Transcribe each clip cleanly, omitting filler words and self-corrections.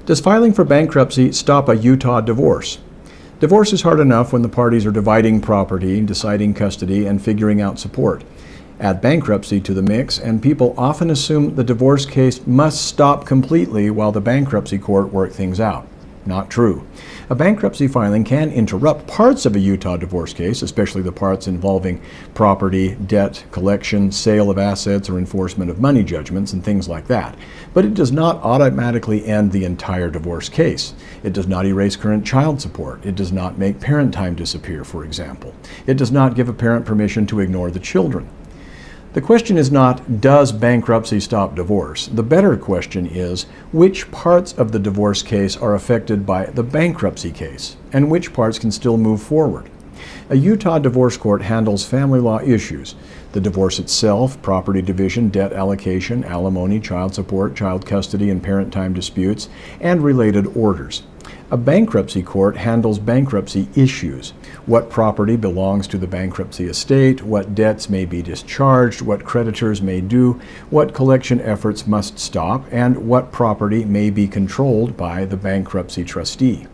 Does filing for bankruptcy stop a Utah divorce? Divorce is hard enough when the parties are dividing property, deciding custody, and figuring out support. Add bankruptcy to the mix, and people often assume the divorce case must stop completely while the bankruptcy court work things out. Not true. A bankruptcy filing can interrupt parts of a Utah divorce case, especially the parts involving property, debt, collection, sale of assets, or enforcement of money judgments, and things like that. But it does not automatically end the entire divorce case. It does not erase current child support. It does not make parent time disappear, for example. It does not give a parent permission to ignore the children. The question is not, does bankruptcy stop divorce? The better question is, which parts of the divorce case are affected by the bankruptcy case, and which parts can still move forward? A Utah divorce court handles family law issues: the divorce itself, property division, debt allocation, alimony, child support, child custody, and parent time disputes, and related orders. A bankruptcy court handles bankruptcy issues: what property belongs to the bankruptcy estate, what debts may be discharged, what creditors may do, what collection efforts must stop, and what property may be controlled by the bankruptcy trustee.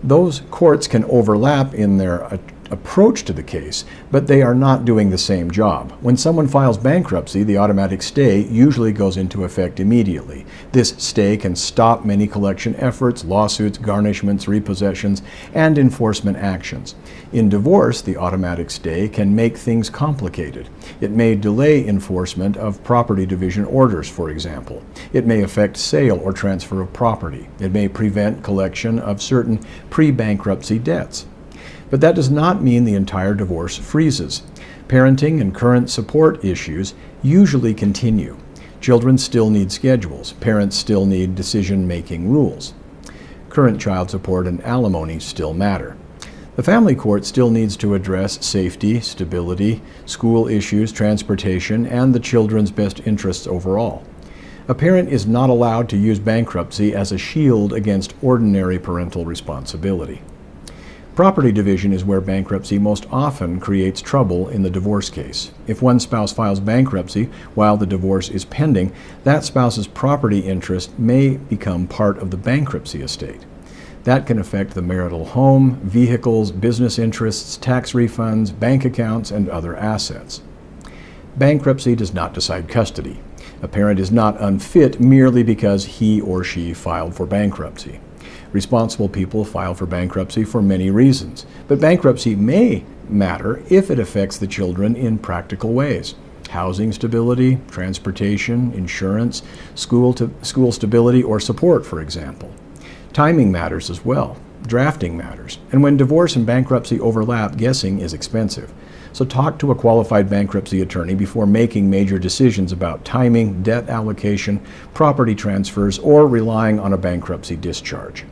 Those courts can overlap in their approach to the case, but they are not doing the same job. When someone files bankruptcy, the automatic stay usually goes into effect immediately. This stay can stop many collection efforts, lawsuits, garnishments, repossessions, and enforcement actions. In divorce, the automatic stay can make things complicated. It may delay enforcement of property division orders, for example. It may affect sale or transfer of property. It may prevent collection of certain pre-bankruptcy debts. But that does not mean the entire divorce freezes. Parenting and current support issues usually continue. Children still need schedules. Parents still need decision-making rules. Current child support and alimony still matter. The family court still needs to address safety, stability, school issues, transportation, and the children's best interests overall. A parent is not allowed to use bankruptcy as a shield against ordinary parental responsibility. Property division is where bankruptcy most often creates trouble in the divorce case. If one spouse files bankruptcy while the divorce is pending, that spouse's property interest may become part of the bankruptcy estate. That can affect the marital home, vehicles, business interests, tax refunds, bank accounts, and other assets. Bankruptcy does not decide custody. A parent is not unfit merely because he or she filed for bankruptcy. Responsible people file for bankruptcy for many reasons, but bankruptcy may matter if it affects the children in practical ways: housing stability, transportation, insurance, school stability, or support, for example. Timing matters as well. Drafting matters. And when divorce and bankruptcy overlap, guessing is expensive. So talk to a qualified bankruptcy attorney before making major decisions about timing, debt allocation, property transfers, or relying on a bankruptcy discharge.